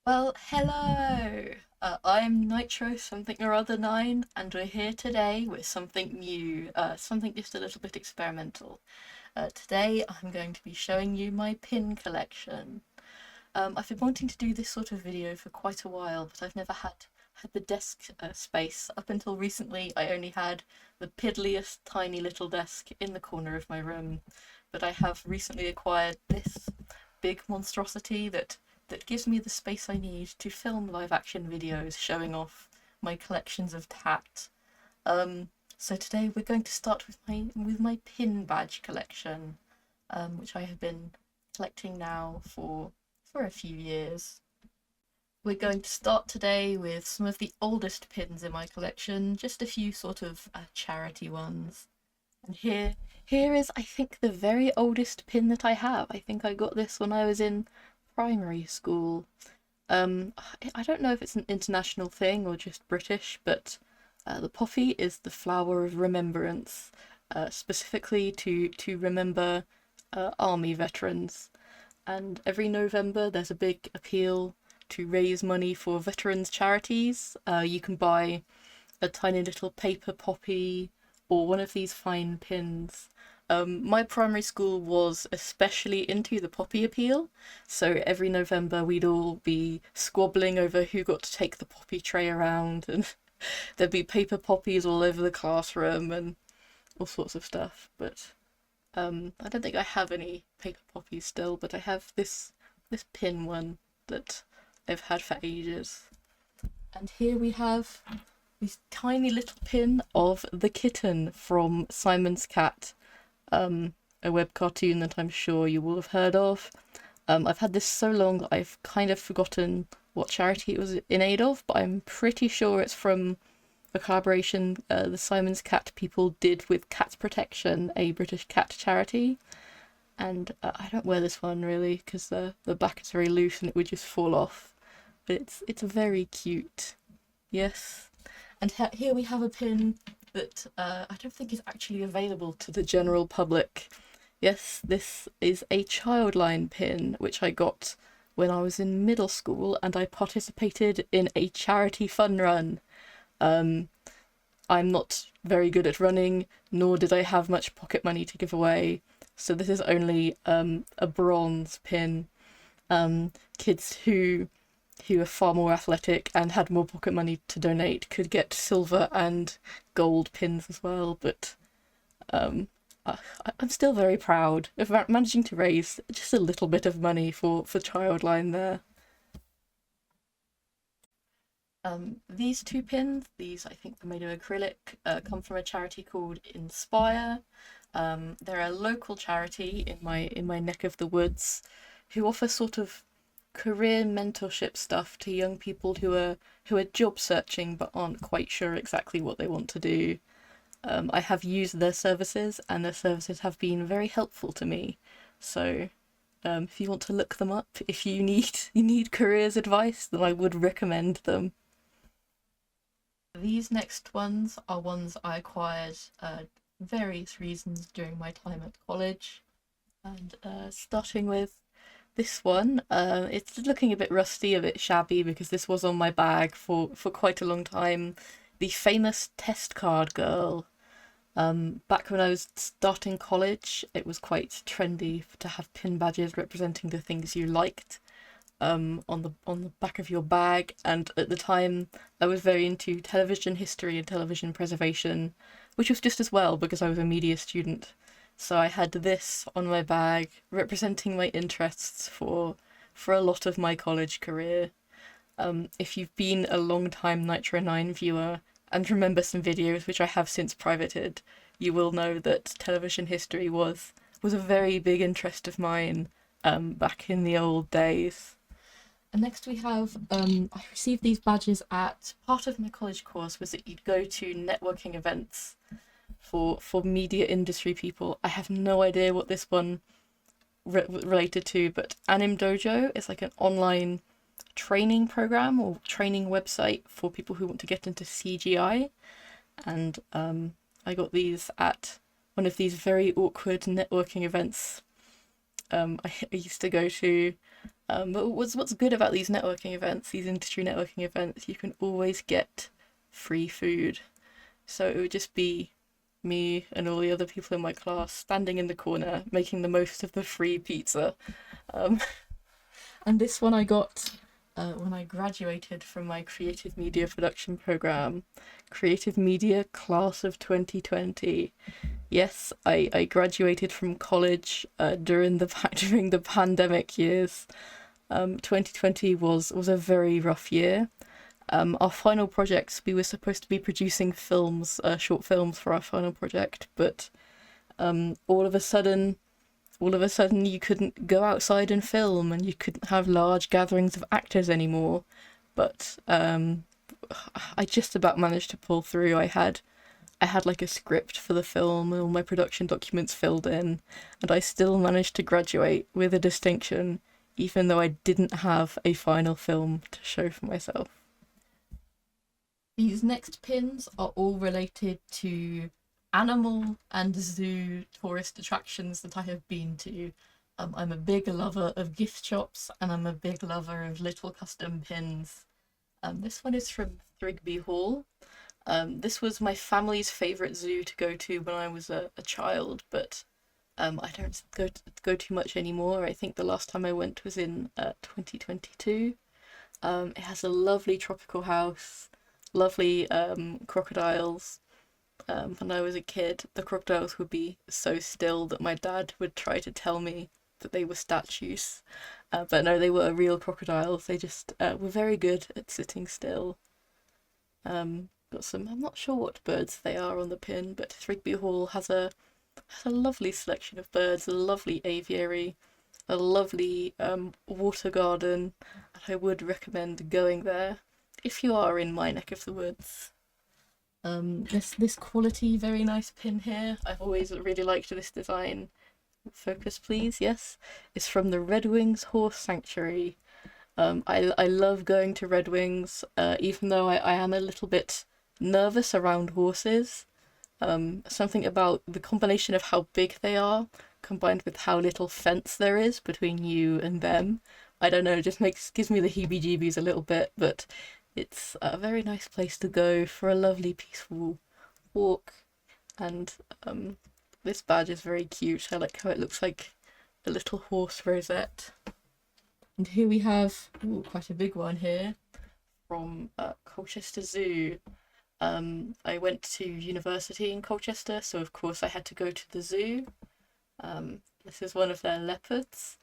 Well, hello! I'm Nitro something or other 9, and we're here today with something new, something just a little bit experimental. Today I'm going to be showing you my pin collection. I've been wanting to do this sort of video for quite a while, but I've never had the desk space. Up until recently, I only had the piddliest tiny little desk in the corner of my room, but I have recently acquired this big monstrosity that gives me the space I need to film live action videos showing off my collections of tat. Um, so today we're going to start with my pin badge collection, which I have been collecting now for a few years. We're going to start today with some of the oldest pins in my collection, just a few sort of charity ones. And here is, I think, the very oldest pin that I have. I think I got this when I was in primary school. I don't know if it's an international thing or just British, but the poppy is the flower of remembrance, specifically to remember army veterans. And every November there's a big appeal to raise money for veterans charities. You can buy a tiny little paper poppy or one of these fine pins. My primary school was especially into the poppy appeal, so every November we'd all be squabbling over who got to take the poppy tray around, and there'd be paper poppies all over the classroom and all sorts of stuff. But I don't think I have any paper poppies still, but I have this pin one that I've had for ages. And here we have this tiny little pin of the kitten from Simon's Cat, a web cartoon that I'm sure you will have heard of. I've had this so long that I've kind of forgotten what charity it was in aid of, but I'm pretty sure it's from a collaboration the Simon's Cat people did with Cats Protection, a British cat charity. And I don't wear this one really because the back is very loose and it would just fall off. But it's very cute. Yes. And here we have a pin that I don't think is actually available to the general public. Yes, this is a Childline pin, which I got when I was in middle school and I participated in a charity fun run. Um, I'm not very good at running, nor did I have much pocket money to give away, so this is only a bronze pin. Kids who are far more athletic and had more pocket money to donate could get silver and gold pins as well, but um, I, I'm still very proud of managing to raise just a little bit of money for Childline there. These two pins, these I think are made of acrylic, come from a charity called Inspire. They're a local charity in my neck of the woods who offer sort of career mentorship stuff to young people who are job searching but aren't quite sure exactly what they want to do. I have used their services and their services have been very helpful to me. So if you want to look them up, if you need careers advice, then I would recommend them. These next ones are ones I acquired various reasons during my time at college. And starting with this one, it's looking a bit rusty, a bit shabby because this was on my bag for quite a long time. The famous test card girl. Back when I was starting college, it was quite trendy to have pin badges representing the things you liked on the back of your bag. And at the time, I was very into television history and television preservation, which was just as well because I was a media student. So I had this on my bag representing my interests for a lot of my college career. If you've been a long time Nitro 9 viewer and remember some videos which I have since privated, you will know that television history was a very big interest of mine back in the old days. And next we have, I received these badges at part of my college course was that you'd go to networking events for media industry people. I have no idea what this one related to, but Anim Dojo is like an online training program or training website for people who want to get into CGI. And I got these at one of these very awkward networking events I used to go to. But what's good about these networking events, these industry networking events, you can always get free food. So it would just be me and all the other people in my class standing in the corner making the most of the free pizza. Um, and this one I got when I graduated from my creative media production program, Creative Media Class of 2020. Yes, I graduated from college during the during the pandemic years. 2020 was a very rough year. Our final projects, we were supposed to be producing films, short films for our final project, but all of a sudden, you couldn't go outside and film, and you couldn't have large gatherings of actors anymore. But I just about managed to pull through. I had like a script for the film and all my production documents filled in, and I still managed to graduate with a distinction, even though I didn't have a final film to show for myself. These next pins are all related to animal and zoo tourist attractions that I have been to. I'm a big lover of gift shops, and I'm a big lover of little custom pins. This one is from Thrigby Hall. This was my family's favourite zoo to go to when I was a child, but I don't go too much anymore. I think the last time I went was in 2022. It has a lovely tropical house, lovely crocodiles. When I was a kid, the crocodiles would be so still that my dad would try to tell me that they were statues. But no, they were real crocodiles. They just were very good at sitting still. Got some, I'm not sure what birds they are on the pin, but Thrigby Hall has a lovely selection of birds, a lovely aviary, a lovely water garden, and I would recommend going there if you are in my neck of the woods. This quality, very nice pin here. I've always really liked this design. Focus, please. Yes, it's from the Red Wings Horse Sanctuary. I love going to Red Wings, even though I am a little bit nervous around horses. Something about the combination of how big they are, combined with how little fence there is between you and them. I don't know, just gives me the heebie-jeebies a little bit, but it's a very nice place to go for a lovely peaceful walk. And this badge is very cute. I like how it looks like a little horse rosette. And here we have quite a big one here from Colchester Zoo. I went to university in Colchester, so of course I had to go to the zoo. This is one of their leopards.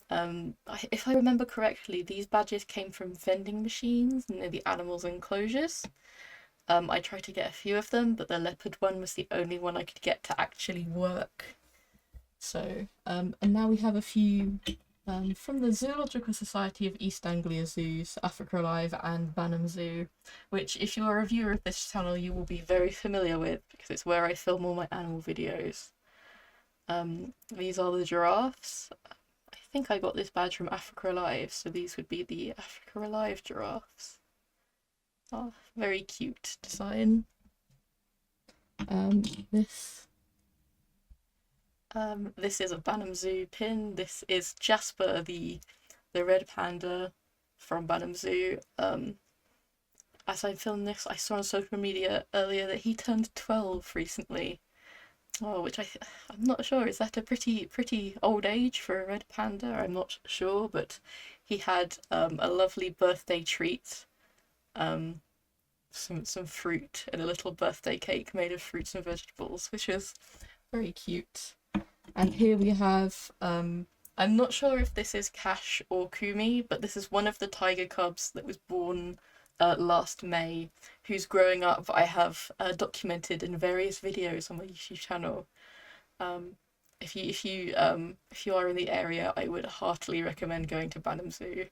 If I remember correctly, these badges came from vending machines near the animals' enclosures. I tried to get a few of them, but the leopard one was the only one I could get to actually work. So, and now we have a few from the Zoological Society of East Anglia Zoos, Africa Alive and Banham Zoo, which if you are a viewer of this channel you will be very familiar with because it's where I film all my animal videos. These are the giraffes. I think I got this badge from Africa Alive, so these would be the Africa Alive giraffes. Oh, very cute design. This is a Banham Zoo pin. This is Jasper, the red panda from Banham Zoo. As I filmed this, I saw on social media earlier that he turned 12 recently. Oh, which I'm not sure. Is that a pretty old age for a red panda? I'm not sure, but he had a lovely birthday treat. Some fruit and a little birthday cake made of fruits and vegetables, which was very cute. And here we have, I'm not sure if this is Cash or Kumi, but this is one of the tiger cubs that was born last May, whose growing up I have documented in various videos on my YouTube channel. If you are in the area, I would heartily recommend going to Banham Zoo.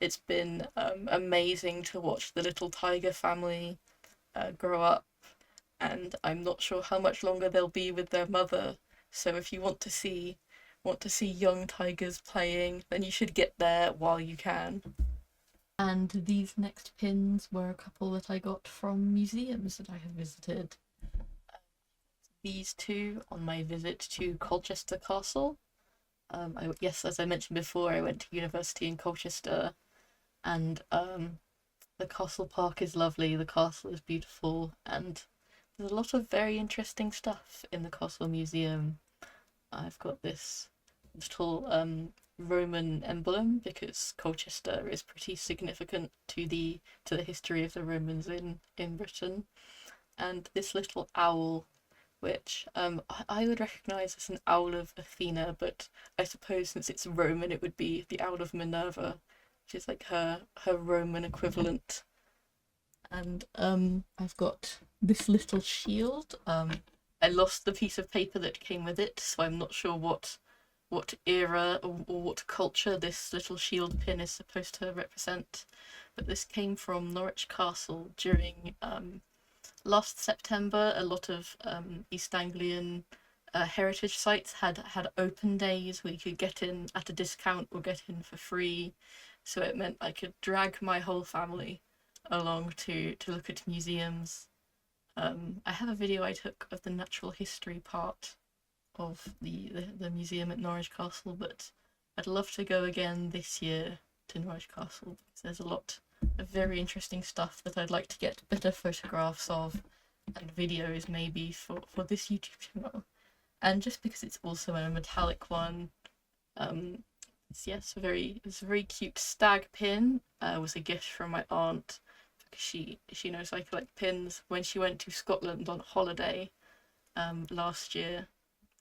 It's been amazing to watch the little tiger family grow up, and I'm not sure how much longer they'll be with their mother. So if you want to see young tigers playing, then you should get there while you can. And these next pins were a couple that I got from museums that I have visited. These two on my visit to Colchester Castle. Yes, as I mentioned before, I went to university in Colchester, and the castle park is lovely. The castle is beautiful, and there's a lot of very interesting stuff in the castle museum. I've got this little Roman emblem because Colchester is pretty significant to the history of the Romans in Britain, and this little owl, which I would recognise as an owl of Athena, but I suppose since it's Roman, it would be the owl of Minerva, which is like her Roman equivalent. And I've got this little shield. I lost the piece of paper that came with it, so I'm not sure what era or what culture this little shield pin is supposed to represent. But this came from Norwich Castle during last September. A lot of East Anglian heritage sites had open days where you could get in at a discount or get in for free. So it meant I could drag my whole family along to look at museums. I have a video I took of the natural history part of the museum at Norwich Castle, but I'd love to go again this year to Norwich Castle because there's a lot of very interesting stuff that I'd like to get better photographs of and videos maybe for this YouTube channel. And just because it's also a metallic one, it's a very cute stag pin. Was a gift from my aunt because she knows I collect pins. When she went to Scotland on holiday last year,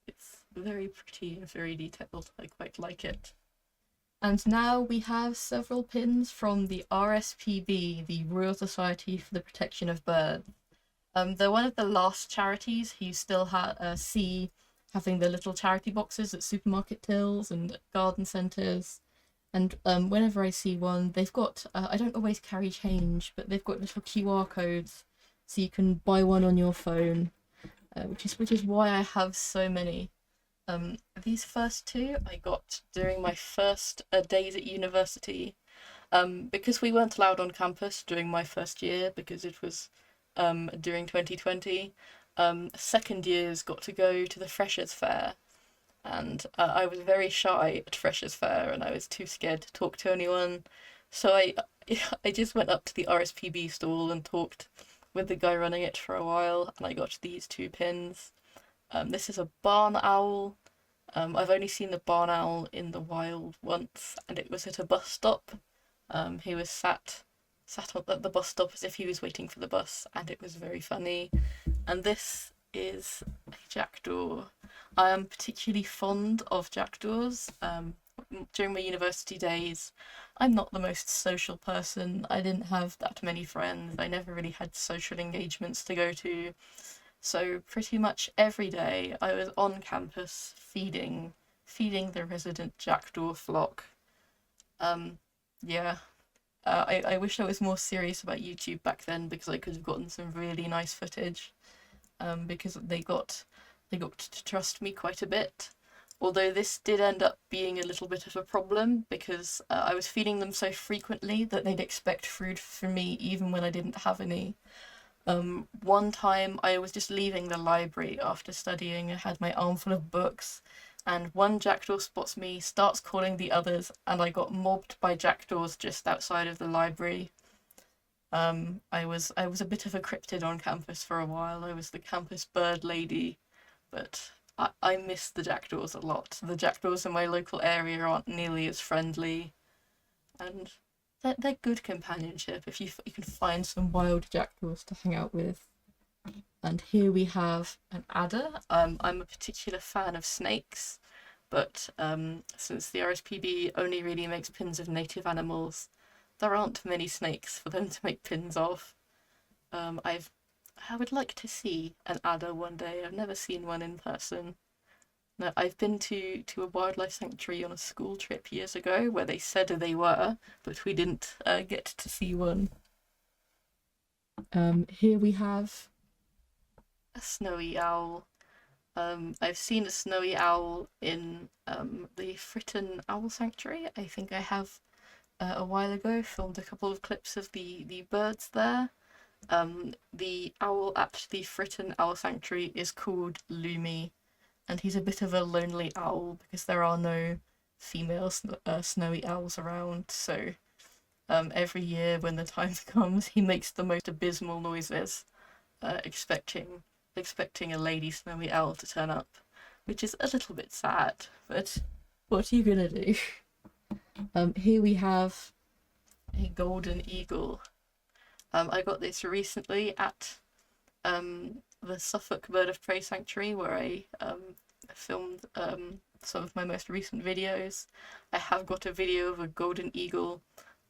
it's very pretty and very detailed. I quite like it. And now we have several pins from the RSPB, the Royal Society for the Protection of Birds. They're one of the last charities who still see having the little charity boxes at supermarket tills and garden centres. And whenever I see one, they've got, I don't always carry change, but they've got little QR codes so you can buy one on your phone, which is why I have so many. These first two I got during my first days at university, because we weren't allowed on campus during my first year because it was during 2020. Second years got to go to the Freshers' Fair, and I was very shy at Freshers' Fair and I was too scared to talk to anyone. So I just went up to the RSPB stall and talked with the guy running it for a while, and I got these two pins. This is a barn owl. I've only seen the barn owl in the wild once, and it was at a bus stop. He was sat at the bus stop as if he was waiting for the bus, and it was very funny. And this is a jackdaw. I am particularly fond of jackdaws. During my university days, I'm not the most social person. I didn't have that many friends. I never really had social engagements to go to. So pretty much every day I was on campus feeding the resident jackdaw flock. Yeah. I wish I was more serious about YouTube back then because I could have gotten some really nice footage. Because they got to trust me quite a bit. Although this did end up being a little bit of a problem because I was feeding them so frequently that they'd expect food from me even when I didn't have any. One time I was just leaving the library after studying. I had my arm full of books, and one jackdaw spots me, starts calling the others, and I got mobbed by jackdaws just outside of the library. I was a bit of a cryptid on campus for a while. I was the campus bird lady, but I miss the jackdaws a lot. The jackdaws in my local area aren't nearly as friendly, and they're good companionship if you can find some wild jackdaws to hang out with. And here we have an adder. I'm a particular fan of snakes, but since the RSPB only really makes pins of native animals, there aren't many snakes for them to make pins of. I would like to see an adder one day. I've never seen one in person. No, I've been to a wildlife sanctuary on a school trip years ago where they said they were, but we didn't get to see one. Here we have a snowy owl. I've seen a snowy owl in the Fritton Owl Sanctuary. I think I have a while ago filmed a couple of clips of the birds there. The owl at the Fritton Owl Sanctuary is called Lumi, and he's a bit of a lonely owl because there are no female snowy owls around. So every year when the time comes, he makes the most abysmal noises, expecting a lady snowy owl to turn up, which is a little bit sad. But what are you gonna do? Here we have a golden eagle. I got this recently at the Suffolk Bird of Prey Sanctuary, where I filmed some of my most recent videos. I have got a video of a golden eagle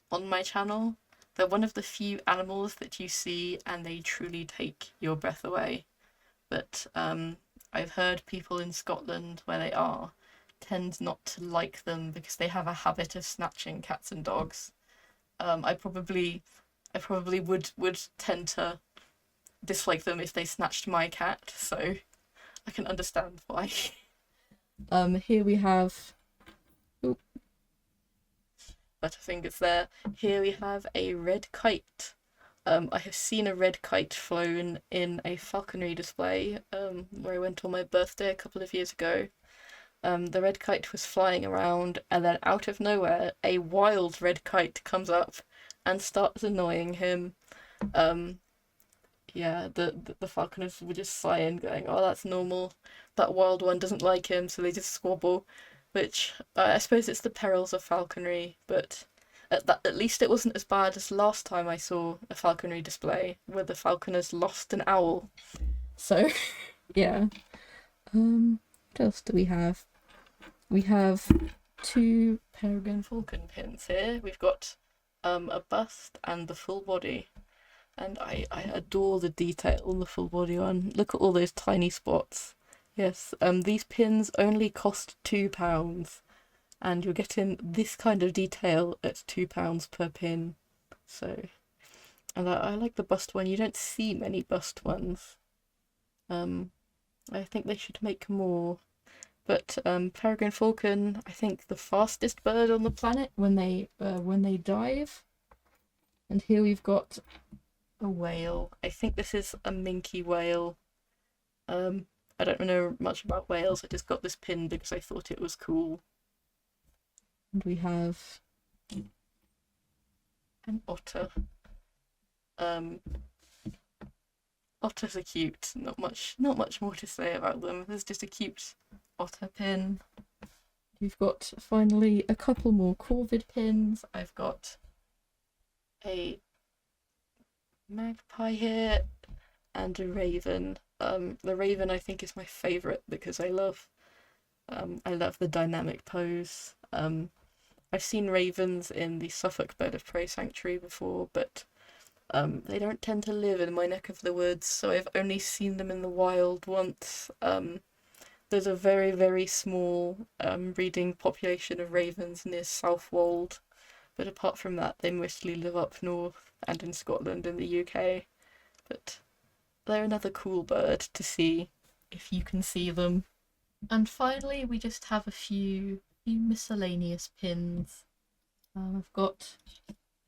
on my channel. They're one of the few animals that you see and they truly take your breath away. But I've heard people in Scotland, where they are, tend not to like them because they have a habit of snatching cats and dogs. I probably would tend to dislike them if they snatched my cat, so I can understand why. Here we have Butterfingers there. Here we have a red kite. I have seen a red kite flown in a falconry display where I went on my birthday a couple of years ago. The red kite was flying around, and then out of nowhere, a wild red kite comes up and starts annoying him. Yeah, the falconers were just sighing, going, "Oh, that's normal. That wild one doesn't like him," so they just squabble. Which I suppose it's the perils of falconry, but at least it wasn't as bad as last time I saw a falconry display where the falconers lost an owl. So, yeah. What else do we have? We have two peregrine falcon pins here. We've got a bust and the full body. And I adore the detail on the full body one. Look at all those tiny spots. Yes, these pins only cost £2, and you're getting this kind of detail at £2 per pin. So, and I like the bust one. You don't see many bust ones. I think they should make more. But peregrine falcon, I think the fastest bird on the planet when they dive. And here we've got a whale. I think this is a minke whale. I don't know much about whales. I just got this pin because I thought it was cool. And we have an otter. Otters are cute. Not much more to say about them. There's just a cute otter pin. We've got finally a couple more corvid pins. I've got a magpie here and a raven. The raven I think is my favourite because I love the dynamic pose. I've seen ravens in the Suffolk Bird of Prey Sanctuary before, but they don't tend to live in my neck of the woods, so I've only seen them in the wild once. There's a very, very small breeding population of ravens near Southwold, but apart from that, they mostly live up north and in Scotland and the UK. But they're another cool bird to see if you can see them. And finally, we just have a few miscellaneous pins. I've got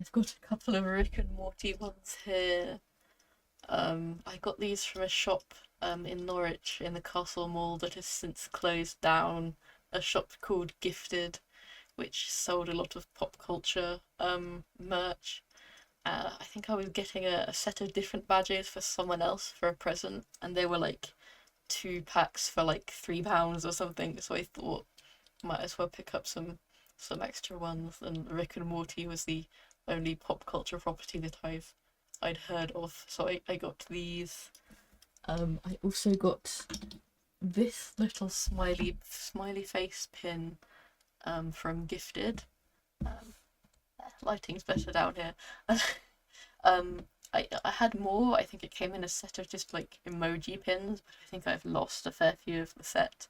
a couple of Rick and Morty ones here. I got these from a shop in Norwich in the Castle Mall that has since closed down. A shop called Gifted, which sold a lot of pop culture merch. I think I was getting a set of different badges for someone else for a present, and they were like 2 packs for like £3 or something, so I thought might as well pick up some extra ones. And Rick and Morty was the only pop culture property that I'd heard of, so I got these. I also got this little smiley face pin from Gifted. Lighting's better down here. I had more. I think it came in a set of just like emoji pins, but I think I've lost a fair few of the set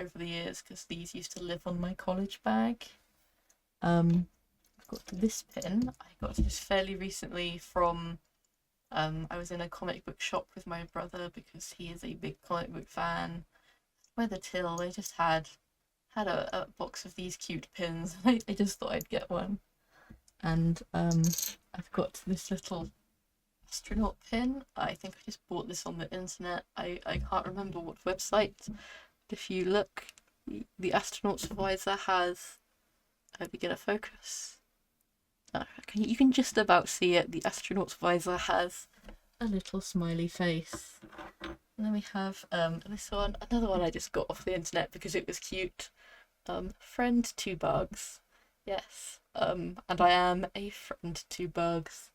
over the years because these used to live on my college bag. I've got this pin. I got this fairly recently from I was in a comic book shop with my brother because he is a big comic book fan. By the till, they just had a box of these cute pins. I just thought I'd get one. And I've got this little astronaut pin. I think I just bought this on the internet. I can't remember what website, If you look, the astronaut's visor has a beginner focus. You can just about see it. The astronaut's visor has a little smiley face. And then we have this one, another one I just got off the internet because it was cute. Friend to bugs. Yes. And I am a friend to bugs.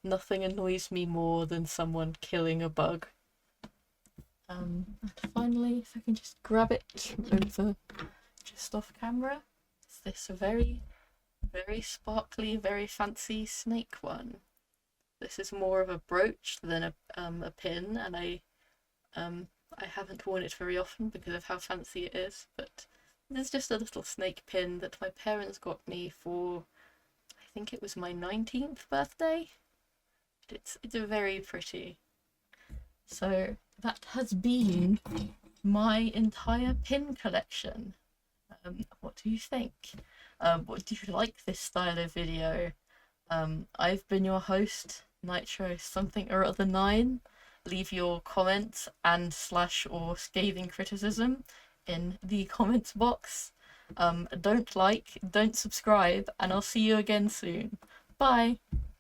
Nothing annoys me more than someone killing a bug. And finally, if I can just grab it over just off camera, it's this very, very sparkly, very fancy snake one. This is more of a brooch than a pin, and I haven't worn it very often because of how fancy it is, but there's just a little snake pin that my parents got me for, I think it was my 19th birthday. It's very pretty. So that has been my entire pin collection. What do you think? What do you like this style of video? I've been your host, Nitro something or other 9. Leave your comments and / or scathing criticism in the comments box. Don't subscribe, and I'll see you again soon. Bye!